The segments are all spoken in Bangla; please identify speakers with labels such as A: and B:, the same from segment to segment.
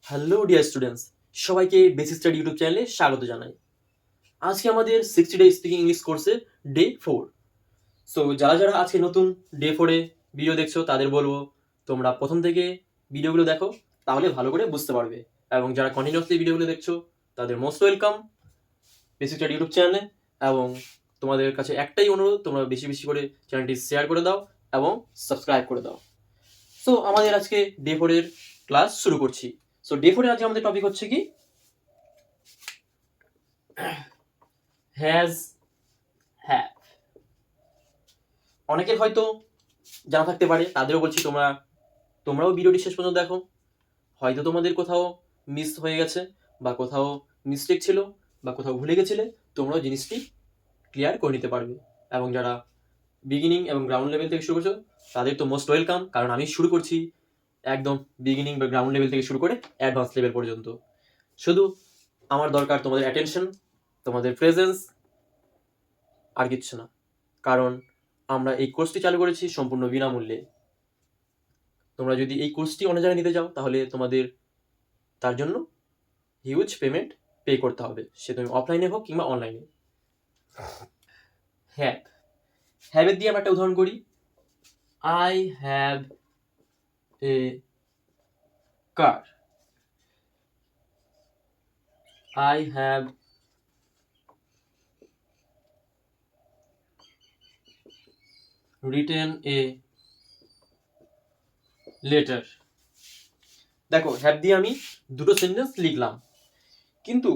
A: হ্যালো ডিয়ার স্টুডেন্টস, সবাইকে বেসিক স্টাডি ইউটিউব চ্যানেলে স্বাগত জানাই। আজকে আমাদের 60 ডে স্পিকিং ইংলিশ কোর্সের ডে 4। সো যারা যারা আজকে নতুন ডে 4-এ ভিডিও দেখছো তাদের বলবো তোমরা প্রথম থেকে ভিডিওগুলো দেখো, তাহলে ভালো করে বুঝতে পারবে। এবং যারা কন্টিনিউয়াসলি ভিডিওগুলো দেখছো তাদের most welcome basic study YouTube চ্যানেলে। এবং তোমাদের কাছে একটাই অনুরোধ, তোমরা বেশি বেশি করে চ্যানেলটি শেয়ার করে দাও এবং সাবস্ক্রাইব করে দাও। সো আমাদের আজকে ডে 4-এর ক্লাস শুরু করছি। সো ডে 4-এ আজকে আমাদের টপিক হচ্ছে কি হ্যাজ, হ্যাভ। অনেকের হয়তো জানা থাকতে পারে, তাদেরও বলছি তোমরাও ভিডিওটি শেষ পর্যন্ত দেখো। হয়তো তোমাদের কোথাও মিস হয়ে গেছে, বা কোথাও মিস্টেক ছিল, বা কোথাও ভুলে গেছিলে, তোমরাও জিনিসটি ক্লিয়ার করে নিতে পারবে। এবং যারা বিগিনিং এবং গ্রাউন্ড লেভেল থেকে শুরু করছো তাদের তো মোস্ট ওয়েলকাম, কারণ আমি শুরু করছি একদম বিগিনিং বা গ্রাউন্ড লেভেল থেকে শুরু করে অ্যাডভান্স লেভেল পর্যন্ত। শুধু আমার দরকার তোমাদের অ্যাটেনশন, তোমাদের প্রেজেন্স, আর কিচ্ছু না। কারণ আমরা এই কোর্সটি চালু করেছি সম্পূর্ণ বিনামূল্যে। তোমরা যদি এই কোর্সটি অন্য জায়গায় নিতে যাও তাহলে তোমাদের তার জন্য হিউজ পেমেন্ট পে করতে হবে, সে তুমি অফলাইনে হোক কিংবা অনলাইনে। হ্যাভ, হ্যাভের দিয়ে আমরা একটা উদাহরণ করি। I have a car, I have written a letter. দেখো, হ্যাভ দিয়ে আমি দুটো সেন্টেন্স লিখলাম, কিন্তু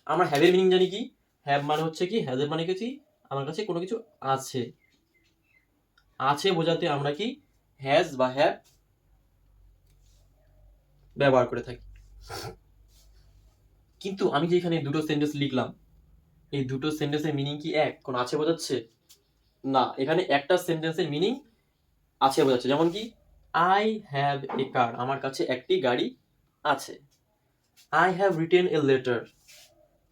A: আমরা হ্যাভের মিনিং জানি কি? হ্যাভ মানে হচ্ছে কি, হ্যাভের মানে কি, আমার কাছে কোনো কিছু আছে। আছে বোঝাতে আমরা কি হ্যাজ বা হ্যাভ ব্যবহার করে থাকি। কিন্তু আমি যে এখানে দুটো সেন্টেন্স লিখলাম, এই দুটো সেন্টেন্সের মিনিং কি এক? কোন আছে বোঝাচ্ছে? না, এখানে একটা সেন্টেন্সের মিনিং আছে বোঝাচ্ছে। যেমন কি, আই হ্যাভ এ কার, আমার কাছে একটি গাড়ি আছে। I have written a letter,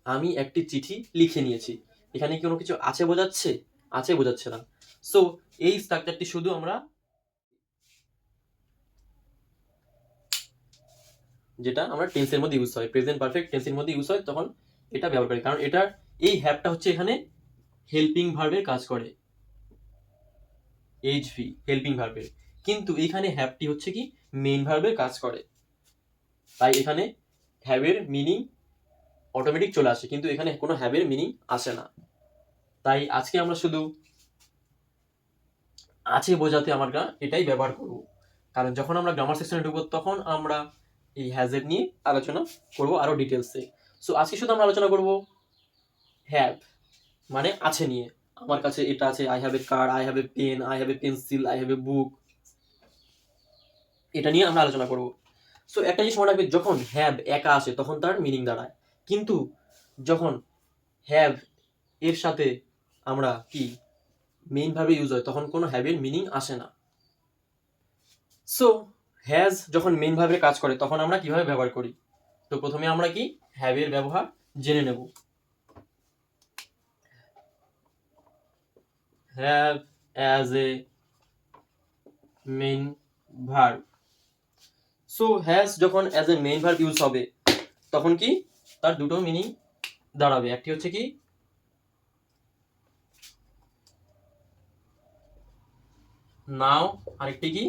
A: আমি একটি চিঠি লিখে নিয়েছি। এখানে কি কোনো কিছু আছে বোঝাচ্ছে? আছে বোঝাচ্ছে না। সো এই স্ট্রাকচারটি শুধু আমরা, যেটা আমরা টেন্সের মধ্যে ইউজ হয়, প্রেজেন্ট পারফেক্ট টেন্সের মধ্যে ইউজ হয়, তখন এটা ব্যবহার করি। কারণ এটার এই হ্যাভটা হচ্ছে এখানে হেল্পিং ভার্বের কাজ করে, এইচভি হেল্পিং ভার্বের। কিন্তু এখানে হ্যাভটি হচ্ছে কি মেইন ভার্বের কাজ করে, তাই এখানে হ্যাভের মিনিং অটোমেটিক চলে আসে, কিন্তু এখানে কোনো হ্যাভের মিনিং আসে না। তাই আজকে আমরা শুধু আছে বোঝাতে আমরা এটাই ব্যবহার করব। কারণ যখন আমরা গ্রামার সেকশনে ঢুকবো তখন আমরা এই হ্যাজের নিয়ে আলোচনা করব আরো ডিটেলসে। সো আজকে শুধু আমরা আলোচনা করব হ্যাভ মানে আছে নিয়ে। আমার কাছে এটা আছে, I have a car, I have a pen, I have a pencil, I have a book, এটা নিয়ে আমরা আলোচনা করব। সো একটা জিনিস মনে রাখবে, যখন হ্যাভ একা আসে তখন তার মিনিং দাঁড়ায়, কিন্তু যখন হ্যাভ এর সাথে আমরা কি মেইন ভাবে ইউজ হয় তখন কোনো হ্যাভের মিনিং আসে না। সো হ্যাজ যখন মেইন ভাবে কাজ করে তখন আমরা কিভাবে ব্যবহার করি? তো প্রথমে আমরা কি হ্যাভের ব্যবহার জেনে নেব। Have as a main verb. So has যখন as a main verb use হবে তখন কি তার দুটো মিনিং দাঁড়াবে। একটি হচ্ছে কি নাও, আরেকটি কি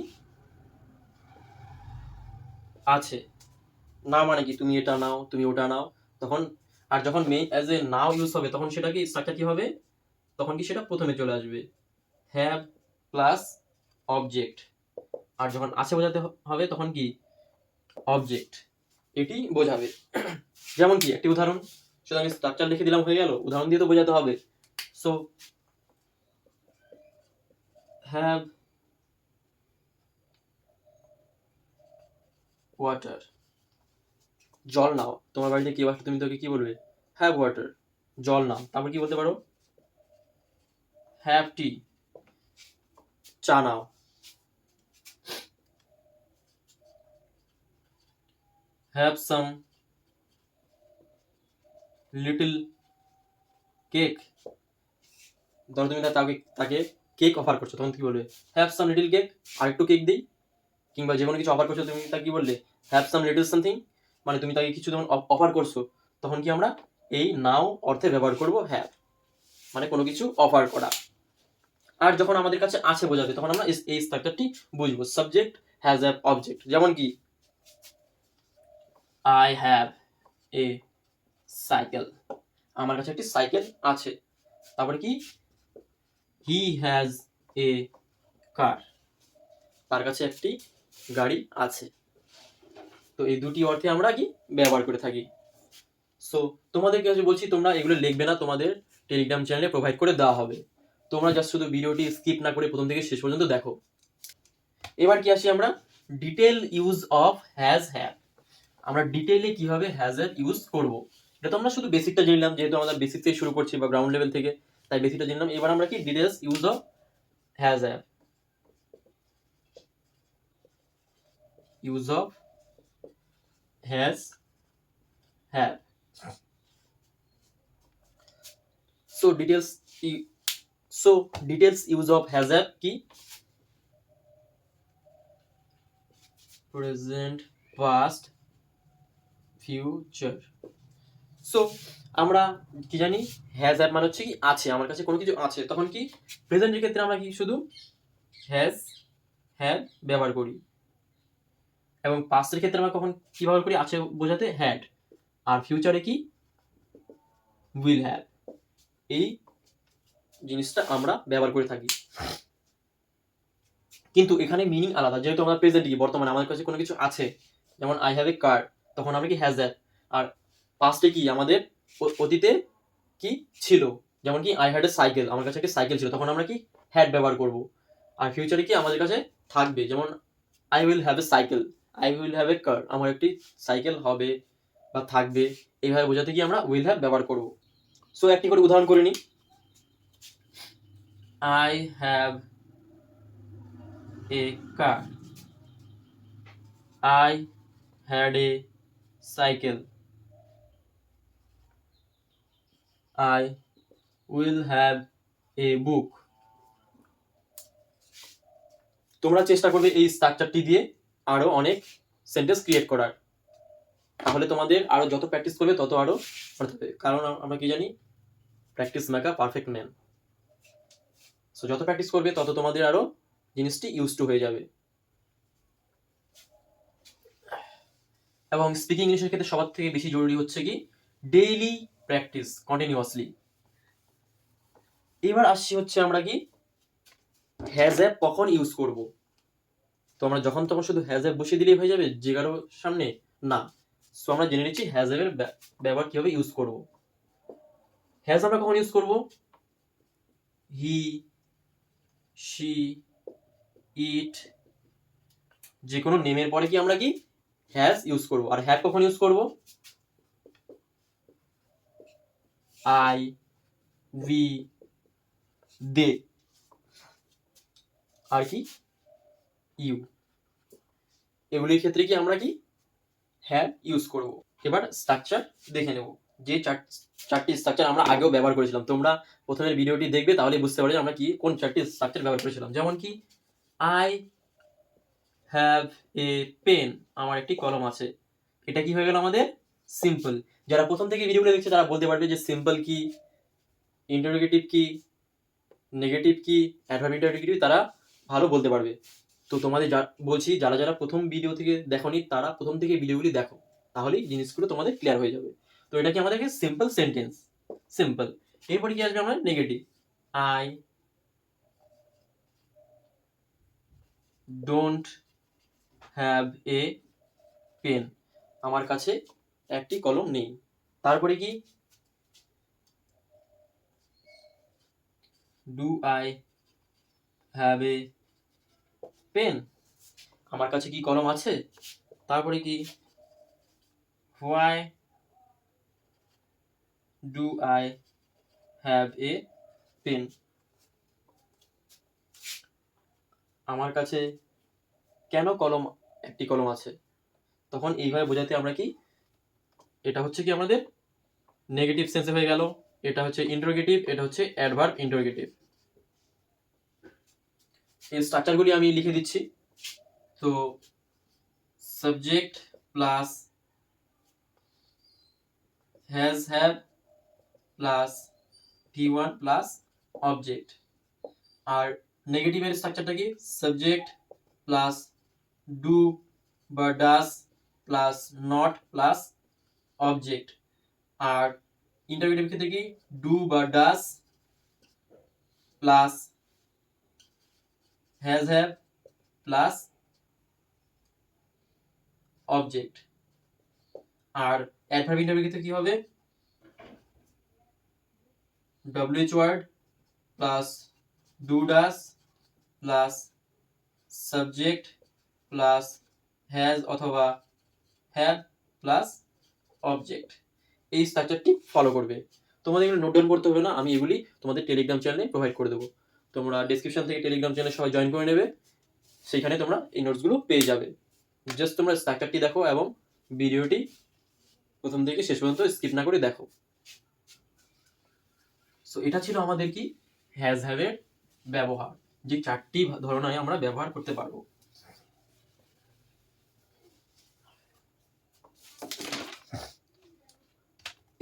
A: আছে। না মানে কি তুমি এটা নাও, তুমি ওটা নাও, তখন। আর যখন main as a now use হবে তখন সেটা কি স্ট্রাকচার কি হবে? তখন কি সেটা প্রথমে চলে আসবে, হ্যাভ প্লাস অবজেক্ট। আর যখন আছে বোঝাতে হবে তখন কি অবজেক্ট, এটি বোঝাবে। যেমন কি একটি উদাহরণ, শুধু আমি স্ট্রাকচার লিখে দিলাম হয়ে গেল? উদাহরণ দিয়ে তো বোঝাতে হবে। সো হ্যাভ ওয়াটার, জল নাও। তোমার বাড়িতে কেউ আসলে তুমি তোকে কি বলবে? হ্যাভ ওয়াটার, জল নাও। তারপর কি বলতে পারো? হ্যাভ টি, চা নাও। হ্যাভ সাম লিটল কেক, ধরো তুমি তাকে কেক অফার করছো, তখন কি বলবে? হ্যাভ সাম লিটল কেক, আর একটু কেক দিই। কিংবা যে কোনো কিছু অফার করছো, তুমি তাকে কি বললে, হ্যাভ সাম লিটল সামথিং, মানে তুমি তাকে কিছু যখন অফার করছো তখন কি আমরা এই নাও অর্থে ব্যবহার করব হ্যাভ, মানে কোনো কিছু অফার করা। আর যখন আমাদের কাছে আছে বোঝাবে তখন আমরা এই স্ট্রাকচারটি বুঝবো, সাবজেক্ট হ্যাজ হ্যাভ অবজেক্ট। যেমন কি আই হ্যাভ এ সাইকেল, আমার কাছে একটি সাইকেল আছে। তারপরে কি হি হ্যাজ এ কার, তার কাছে একটি গাড়ি আছে। তো এই দুটি অর্থে আমরা কি ব্যবহার করে থাকি। সো তোমাদেরকে কাছে বলছি তোমরা এগুলো লিখবে না, তোমাদের টেলিগ্রাম চ্যানেলে প্রোভাইড করে দেওয়া হবে, তোমরা জাস্ট শুধু ভিডিওটি স্কিপ না করে প্রথম থেকে শেষ পর্যন্ত দেখো। এবার কি আসি আমরা detail use of has have, আমরা ডিটেইলে কিভাবে হ্যাজ হ্যাভ ইউজ করব। এটা তো আমরা শুধু বেসিকটা জানলাম, যেহেতু আমরা বেসিক থেকে শুরু করছি বা গ্রাউন্ড লেভেল থেকে, তাই বেসিকটা জানলাম। এবার আমরা কি details use of has have, use of has have. So details use of has have কি, প্রেজেন্ট, পাস্ট, ফিউচার। সো আমরা কি জানি হ্যাজ হ্যাভ মানে হচ্ছে কি আছে, আমার কাছে কোনো কিছু আছে, তখন কি প্রেজেন্টের ক্ষেত্রে আমরা কি শুধু হ্যাজ হ্যাভ ব্যবহার করি, এবং পাস্টের ক্ষেত্রে আমরা কখন কি ব্যবহার করি, আছে বোঝাতে হ্যাড, আর ফিউচারে কি উইল হ্যাভ। এই জিনিসটা আমরা ব্যবহার করে থাকি, কিন্তু এখানে মিনিং আলাদা। যেহেতু আমরা প্রেজেন্ট কি বর্তমানে আমার কাছে কোনো কিছু আছে, যেমন আই হ্যাভ এ কার, তখন আমরা কি হ্যাজ হ্যাভ। আর পাস্টে কি আমাদের অতীতে কি ছিল, যেমন কি আই হ্যাড এ সাইকেল, আমার কাছে একটা সাইকেল ছিল, তখন আমরা কি হ্যাড ব্যবহার করব। আর ফিউচারে কি আমাদের কাছে থাকবে, যেমন I will have a cycle, I will have a car, আমার একটি সাইকেল হবে বা থাকবে, এইভাবে বোঝাতে কি আমরা উইল হ্যাভ ব্যবহার করব। সো একটি করে উদাহরণ করে নিই। I have a car, I had a cycle, I will have a book. তোমরা চেষ্টা করবে এই স্ট্রাকচারটি দিয়ে আরো অনেক সেন্টেন্স ক্রিয়েট করার, তাহলে তোমাদের আরো যত প্র্যাকটিস করবে তত আরো হবে, কারণ আমরা কি জানি practice make a perfect man. So যত প্র্যাকটিস করবে তত তোমাদের আরো জিনিসটি ইউজ টু হয়ে যাবে। এবং স্পিকিং ইংলিশের ক্ষেত্রে সবার থেকে বেশি জরুরি হচ্ছে কি ডেইলি প্র্যাকটিস কন্টিনিউয়াসলি। এবার আসছি হচ্ছে আমরা কি হ্যাজ হ্যাভ কখন ইউজ করব। তো আমরা যখন তখন শুধু হ্যাজ হ্যাভ বসিয়ে দিলেই হয়ে যাবে যে কারো সামনে, না। সো আমরা জেনে নিচ্ছি হ্যাজ হ্যাভ এর ব্যবহার কিভাবে ইউজ করব। হ্যাজ আমরা কখন ইউজ করব, হি, শি, ইট, যে কোনো নেমের পরে কি আমরা কি হ্যাজ ইউজ করব। আর হ্যাভ কখন ইউজ করব, আই, উই, দে, আর কি ইউ, এগুলির ক্ষেত্রে কি আমরা কি হ্যাভ ইউজ করব। এবার স্ট্রাকচার দেখে নেব, যে চারটি স্ট্রাকচার আমরা আগেও ব্যবহার করেছিলাম। তোমরা প্রথমের ভিডিওটি দেখবে, তাহলে বুঝতে পারবে আমরা কি কোন চারটি স্ট্রাকচার ব্যবহার করেছিলাম। যেমন কি আই হ্যাভ এ পেন, আমার একটি কলম আছে, এটা কি হয়ে গেল আমাদের সিম্পল। যারা প্রথম থেকে ভিডিওগুলো দেখছে তারা বলতে পারবে যে সিম্পল কি, ইন্টারোগেটিভ কি, নেগেটিভ কি, অ্যাডভার্ব ইন্টারোগেটিভ, তারা ভালো বলতে পারবে। তো তোমাদের বলছি যারা যারা প্রথম ভিডিও থেকে দেখোনি তারা প্রথম থেকে ভিডিওগুলি দেখো, তাহলেই জিনিসগুলো তোমাদের ক্লিয়ার হয়ে যাবে। তো এটা কি আমাদেরকে সিম্পল সেন্টেন্স, সিম্পল। এরপরে কি আসবে আমরা negative, I don't have a pen, আমার কাছে একটি কলম নেই। তারপরে কি do I have a pen, আমার কাছে কি কলম আছে। তারপরে কি why do I have a pen, আমার কাছে কেন একটি কলম আছে। তখন এইভাবে বোঝাতে আমরা কি, এটা হচ্ছে কি আমাদের নেগেটিভ সেন্সে হয়ে গেল, এটা হচ্ছে ইন্টারোগেটিভ, এটা হচ্ছে অ্যাডভার্ব ইন্টারোগেটিভ। এই স্ট্রাকচারগুলি আমি লিখে দিচ্ছি। তো subject plus has have plus V1 plus object. আর নেগেটিভের স্ট্রাকচারটা কি? সাবজেক্ট প্লাস ডু বা does plus not plus object. আর ইন্টারোগেটিভ ক্ষেত্রে কি? ডু বা does plus has have plus object. আর অ্যাডভার্ব ইন্টারভিউ ক্ষেত্রে কি হবে? WH word plus do does plus subject plus has অথবা হ্যাভ প্লাস অবজেক্ট। এই স্ট্রাকচারটি ফলো করবে। তোমাদের এগুলো নোট ডাউন করতে হবে না, আমি এগুলি তোমাদের টেলিগ্রাম চ্যানেলে প্রোভাইড করে দেবো। তোমরা ডেসক্রিপশন থেকে টেলিগ্রাম চ্যানেলে সবাই জয়েন করে নেবে, সেইখানে তোমরা এই নোটসগুলো পেয়ে যাবে। জাস্ট তোমরা স্ট্রাকচারটি দেখো এবং ভিডিওটি প্রথম থেকে শেষ পর্যন্ত স্কিপ না করে দেখো। সো এটা ছিল আমাদের কি হ্যাজ হ্যাভের ব্যবহার, যে চারটি ধরনের আমরা ব্যবহার করতে পারবো।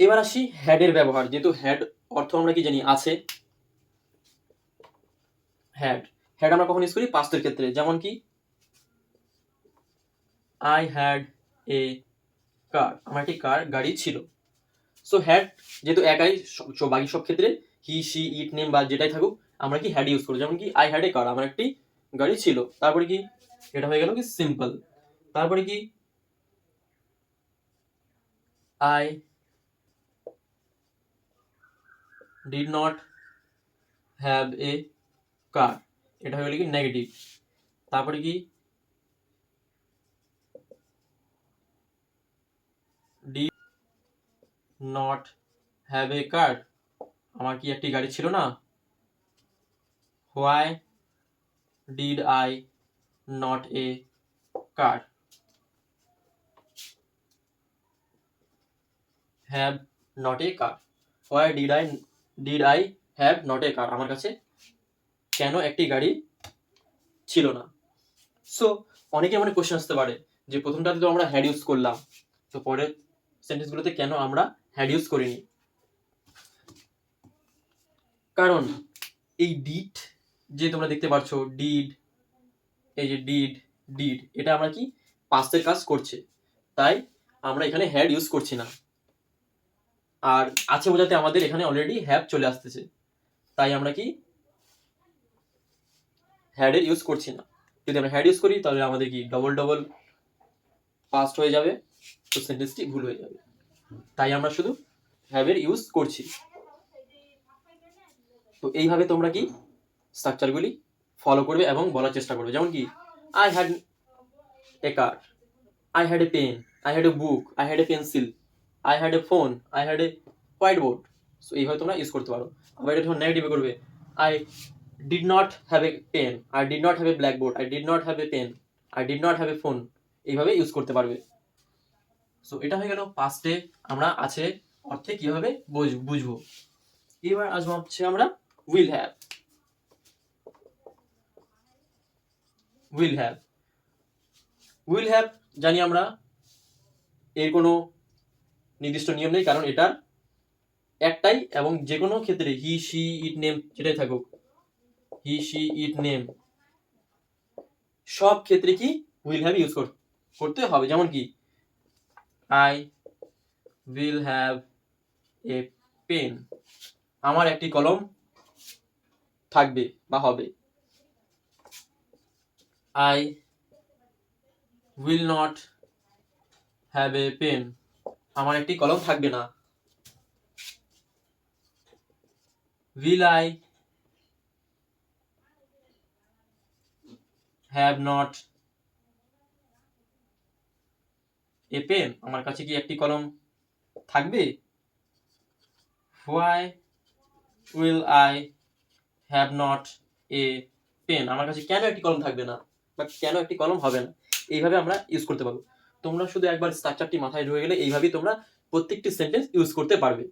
A: এবার আসি হ্যাডের ব্যবহার। যেহেতু হ্যাড অর্থ আমরা কি জানি? আছে। হ্যাড হ্যাড আমরা কখন ইউজ করি? পাস্টের ক্ষেত্রে, যেমন কি আই হ্যাড এ কার, আমার একটি কার গাড়ি ছিল। সো হ্যাড যেহেতু একাই, বাকি সব ক্ষেত্রে হি সি ইট নেম বা যেটাই থাকুক আমরা কি হ্যাড ইউজ করি। যেমন কি আই হ্যাড এ কার, আমার একটি গাড়ি ছিল। তারপরে কি? এটা হয়ে গেল কি সিম্পল। তারপরে কি? I did not have a car, এটা হয়ে গেল কি নেগেটিভ। তারপরে কি? Did not have a car, আমার কি একটি গাড়ি ছিল না? Why did I not a car, have not a car. Why did I have not a car, আমার কাছে কেন একটি গাড়ি ছিল না। সো অনেকে মনে কোশ্চেন আসতে পারে যে প্রথমটাতে তো আমরা হ্যাড ইউজ করলাম, তো পরের সেন্টেন্সগুলোতে কেন আমরা হ্যাড ইউজ করিনি? কারণ এই ডিড যে তোমরা দেখতে পাচ্ছ, ডিড, এই যে ডিড এটা আমরা কি পাস্টের কাজ করছে, তাই আমরা এখানে হ্যাড ইউজ করছি না। আর আছে বোঝাতে আমাদের এখানে অলরেডি হ্যাভ চলে আসতেছে, তাই আমরা কি হ্যাডের ইউজ করছি না। যদি আমরা হ্যাড ইউজ করি তাহলে আমাদের কি ডবল পাস্ট হয়ে যাবে, তো সেন্টেন্সটি ভুল হয়ে যাবে। তাই আমরা শুধু হ্যাভের ইউজ করছি। তো এইভাবে তোমরা কি স্ট্রাকচারগুলি ফলো করবে এবং বলার চেষ্টা করবে। যেমন কি I had a car, I had a pen, I had a book, I had a pencil, I had a phone, I had a white board. So এইভাবে তোমরা ইউজ করতে পারো। আবার এটা যখন নেগেটিভে করবে, I did not have a pen, I did not have a blackboard, I did not have a pen, I did not have a phone, এইভাবে ইউজ করতে পারবে। সো এটা হয়ে গেল পাস্টে আমরা আছে অর্থে কিভাবে বুঝবো। এবার আসবো হচ্ছে আমরা উইল হ্যাভ। উইল হ্যাভ জানি আমরা এর কোনো নির্দিষ্ট নিয়ম নেই, কারণ এটার একটাই এবং যে কোনো ক্ষেত্রে হি সি ইট নেম যেটাই থাকুক, হি সি ইট নেম সব ক্ষেত্রে কি উইল হ্যাভ ইউজ করতে হবে। যেমন কি I will have a pen, আমার একটি কলম থাকবে বা হবে। I will not have a pen, আমার একটি কলম থাকবে না। Will I have not a pen, আমার কাছে কি একটি কলম থাকবে। Why will I have not a pen, আমার কাছে কেন একটি কলম থাকবে না বা কেন একটি কলম হবে না। এইভাবে আমরা ইউজ করতে পারবো। তোমরা শুধু একবার স্ট্রাকচারটি মাথায় ঢুকে গেলে এইভাবেই তোমরা প্রত্যেকটি সেন্টেন্স ইউজ করতে পারবে।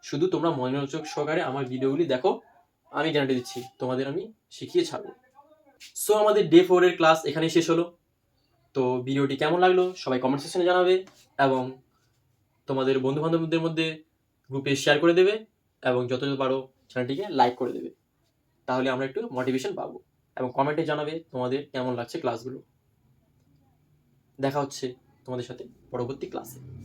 A: শুধু তোমরা মনোযোগ সহকারে আমার ভিডিওগুলি দেখো, আমি গ্যারান্টি দিচ্ছি তোমাদের আমি শিখিয়ে ছাড়বো। সো আমাদের ডে 4 এর ক্লাস এখানেই শেষ হলো। তো ভিডিওটি কেমন লাগলো সবাই কমেন্ট সেকশনে জানাবে এবং তোমাদের বন্ধু-বান্ধবদের মধ্যে গ্রুপে শেয়ার করে দেবে এবং যত পারো চ্যানেলটিকে লাইক করে দেবে। তাহলে আমরা একটু মোটিভেশন পাবো এবং কমেন্টে জানাবে তোমাদের কেমন লাগছে ক্লাসগুলো। দেখা হচ্ছে তোমাদের সাথে পরবর্তী ক্লাসে।